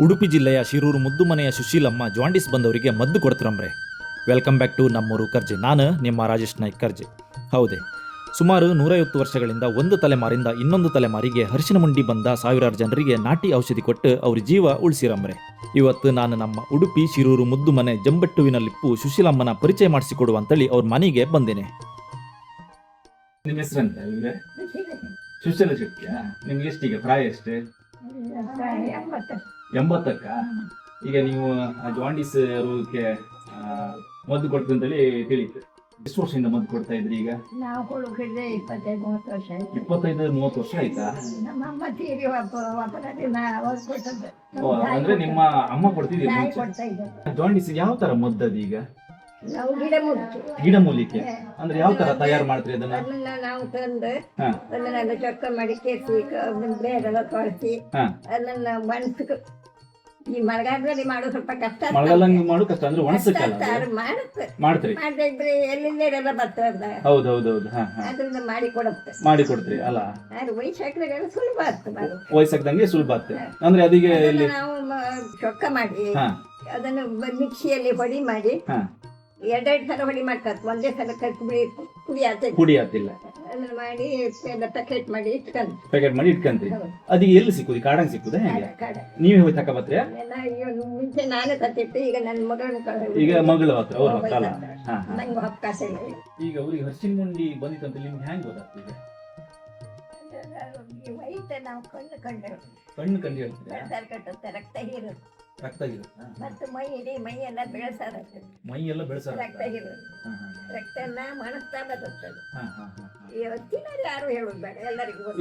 ಉಡುಪಿ ಜಿಲ್ಲೆಯ ಶಿರೂರು ಮುದ್ದುಮನೆಯ ಸುಶೀಲಮ್ಮ ಜಾಂಡೀಸ್ ಬಂದವರಿಗೆ ಮದ್ದು ಕೊಡ್ತಿರಮ್ರೆ. ವೆಲ್ಕಮ್ ಬ್ಯಾಕ್ ಟು ನಮ್ಮೂರು ಕರ್ಜೆ. ನಾನು ನಿಮ್ಮ ರಾಜೇಶ್ ನಾಯ್ಕ್ ಕರ್ಜೆ. ಹೌದೇ, ಸುಮಾರು 150 ವರ್ಷಗಳಿಂದ ಒಂದು ತಲೆಮಾರಿಂದ ಇನ್ನೊಂದು ತಲೆಮಾರಿಗೆ ಹರಿಶಿನ ಮುಂಡಿ ಬಂದ ಸಾವಿರಾರು ಜನರಿಗೆ ನಾಟಿ ಔಷಧಿ ಕೊಟ್ಟು ಅವ್ರ ಜೀವ ಉಳಿಸಿರಮ್ರೆ. ಇವತ್ತು ನಾನು ನಮ್ಮ ಉಡುಪಿ ಶಿರೂರು ಮುದ್ದುಮನೆ ಜಂಬಟ್ಟುವಿನಲ್ಲಿಪ್ಪು ಸುಶೀಲಮ್ಮನ ಪರಿಚಯ ಮಾಡಿಸಿಕೊಡುವಂತೇಳಿ ಅವ್ರ ಮನೆಗೆ ಬಂದೇನೆ. ನಿಮ್ಮ ಹೆಸರಂತ ಸುಶೀಲ ಶೆಟ್ಟಿ. ನಿಮ್ಗೆ ಎಷ್ಟೀಗ ಪ್ರಾಯ ಎಷ್ಟು? 80ಕ್ಕ. ಈಗ ನೀವು ಜಾಂಡೀಸ್ ರೋಗಕ್ಕೆ ಮದ್ದು ಕೊಡ್ತಂತೇಳಿ ತಿಳಿತು. ಎಷ್ಟು ವರ್ಷದಿಂದ ಮದ್ದು ಕೊಡ್ತಾ ಇದ್ರಿ? ಈಗ ನಾವು ಕೊಡುಕಿದ್ರೆ 25-30 ವರ್ಷ ಆಯ್ತು. 25-30 ವರ್ಷ ಆಯ್ತಾ? ನಮ್ಮಮ್ಮ ತೀರಿ ಒಬ್ಬರದಿನ ಕೊಟ್ಟದ್ದು. ಅಂದ್ರೆ ನಿಮ್ಮ ಅಮ್ಮ ಕೊಡ್ತಿದ್ದೀರಿ? ಕೊಡ್ತಾ ಇದ್ದಾರೆ. ಜಾಂಡೀಸ್ ಯಾವ ತರ ಮದ್ದದು? ಈಗ ನಾವು ಗಿಡಮೂಲಿಕೆ ಅಂದ್ರೆ ಯಾವ ತರ ತಯಾರು ಮಾಡ್ತೀರಿ ಅದನ್ನ? ಅದನ್ನ ನಾವು ತಂದು ಅದನ್ನೆಲ್ಲ ಚೊಕ್ಕ ಮಾಡಿ ಕೆತ್ತಿ ಬೇರೆಲ್ಲ ತೊಳೆಸಿ ಅದನ್ನ ಒಣಸಿ. ಈ ಮಳೆಗಾಲದಲ್ಲಿ ಮಾಡೋದು ಸ್ವಲ್ಪ ಕಷ್ಟ. ಮಳೆಗಾಲ ಮಾಡೋದು ಕಷ್ಟ ಅಂದ್ರೆ ಒಣಸಕ್ಕಲ್ಲ ಮಾಡ್ತೀರಿ? ಮಾಡದೇ ಇದ್ರೆ ಎಲ್ಲಿಂದ ಬರ್ತದೆ. ಹೌದೌದೌದು. ಅದರಿಂದ ಮಾಡಿ ಕೊಡ್ತೀರಿ ಅಲ್ಲ? ವಯಸ್ಸಾಕ್ದಾಗ ಸುಲಭ ಆಗ್ತದೆ. ವಯಸ್ಸಾಗ್ದಂಗೆ ಸುಲಭ ಆಗ್ತದೆ ಅಂದ್ರೆ ಅದೀಗ ನಾವು ಚೊಕ್ಕ ಮಾಡಿ ಅದನ್ನು ಮಿಕ್ಸಿಯಲ್ಲಿ ಹೊಡಿ ಮಾಡಿ ಎರಡೆರಡು ಸಲ ಹೊಡಿ ಮಾಡ್ತಾರೆ. ಒಂದೇ ಸಲ ಕುಡಿ ಆಗ್ತಿಲ್ಲ ಅದನ್ನ ಮಾಡಿ ಪ್ಯಾಕೆಟ್ ಮಾಡಿ ಇಟ್ಕೊಂತೀರಿ. ಅದೀಗ ಎಲ್ಲಿ ಸಿಕ್ಕುದು? ಕಾಡಂಗ್ ಸಿಕ್ಕುದ? ಹೇಗೆ ನೀವೇ ಹೋಗಿ ತಕೊಂಬತ್ರಿ? ಮುಂಚೆ ನಾನೇ ತತ್ತಿಟ್ಟು ಈಗ ನನ್ನ ಈಗ ಮಗಳು ಹತ್ರ ಅವ್ರ ಹತ್ರ ಅಲ್ಲ? ನಂಗೆ ಅವಕಾಶ ಇಲ್ಲ. ಈಗ ಅವ್ರಿಗೆ ಹರ್ಷಿನ ಮುಂಡಿ ಬಂದಿತ್ತಂತ ನಿಮ್ಗೆ ಹೆಂಗ್ ಗೊತ್ತಾಗ್ತದೆ? ವೈಟ್ ನಾವು ಕಣ್ಣು ಕಂಡು ಹೇಳ್ತೀರಾ? ರಕ್ತ ಹೀರುತ್ತೆ. ರಕ್ತ ಇರುತ್ತೆ ಮತ್ತು ಮೈ ಎಲ್ಲ ಬೆಳೆಸಾರ. ಮೈ ಎಲ್ಲ ಬೆಳೆಸಾರ. ರಕ್ತ ಹೀರುತ್ತೆ. ರಕ್ತನ ಮನಸ್ತಾ ಬರ್ತದೆ. ಇವತ್ತಿನಲ್ಲಿ ಯಾರು ಹೇಳುದು ಬೇಡ,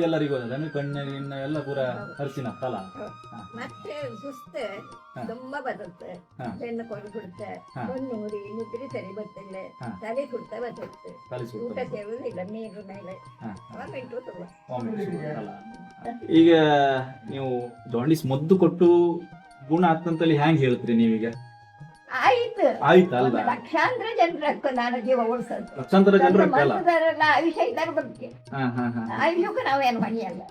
ಎಲ್ಲರಿಗೂ ಅಂದ್ರೆ ಕಣ್ಣಿನ ಎಲ್ಲ ಪೂರ ಹರಿಸಿನ ತಲ. ಮತ್ತೆ ಸುಸ್ತು ತುಂಬಾ ಬರುತ್ತೆ. ಬೆನ್ನು ಕೊಡುತ್ತೆ, ಕಣ್ಣೂರಿ ನಿದ್ರೆ ಸರಿ ಬರ್ತಿಲ್ಲ, ತಲೆ ಸುಡ್ತಾ ಬರುತ್ತೆ. ಊಟ ಸೇರುವುದಿಲ್ಲ ನೀರು ಮೇಲೆ. ಈಗ ನೀವು ಜಾಂಡೀಸ್ ಮದ್ದು ಕೊಟ್ಟು ಗುಣ ಆಗ್ತಂತಲ್ಲಿ ಹ್ಯಾಂಗ್ ಹೇಳ್ತೀರಿ ನೀವೀಗ? ಆಯ್ತಲ್ಲ, ಲಕ್ಷಾಂತರ ಜನರಕ್ಕ ನಾನು ಜೀವ ಉಳಿಸೋದು. ಲಕ್ಷಾಂತರ ಜನರು ಆಯುಷ್ಯ ಇದ್ದಾರೆ ಬಗ್ಗೆ. ಆಯುಷ್ಯಕ್ಕೆ ನಾವೇನು ಮಣಿಯಲ್ಲ.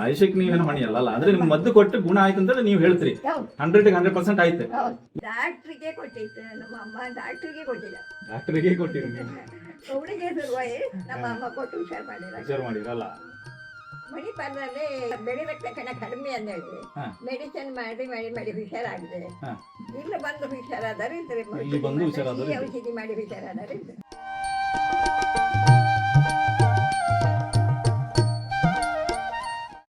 ಆಯುಷ್ಯಕ್ಕೆ ನೀವೇನು ಮಣಿಯಲ್ಲ ಅಂದ್ರೆ ನಿಮ್ಗೆ ಮದ್ದು ಕೊಟ್ಟು ಗುಣ ಆಯ್ತು ಅಂತ ನೀವು ಹೇಳ್ತೀರಿ. 100% ಆಯ್ತು. ಡಾಕ್ಟ್ರಿಗೆ ಕೊಟ್ಟಿತ್ತು ನಮ್ಮ ಅಮ್ಮ, ಡಾಕ್ಟ್ರಿಗೆ ಕೊಟ್ಟಿಲ್ಲ. ಡಾಕ್ಟ್ರಿಗೆ ಕೊಟ್ಟಿರಿ? ಅವಳಿಗೆ ಶುರುವಾಯಿ ನಮ್ಮ ಅಮ್ಮ ಕೊಟ್ಟು ಹುಷಾರ್ ಮಾಡಿರಲ್ಲ. ಮಣಿಪಾಲದಲ್ಲಿ ಬೆಳೆ ರಕ್ತ ಕಣ ಕಡಿಮೆ ಅಂತ ಹೇಳಿ ಮೆಡಿಸಿನ್ ಮಾಡಿ ಹುಷಾರಾಗಿದೆ. ಇಲ್ಲಿ ಬಂದು ಹುಷಾರಾದರೆ ಔಷಧಿ ಮಾಡಿ ಹುಷಾರಾದರೆ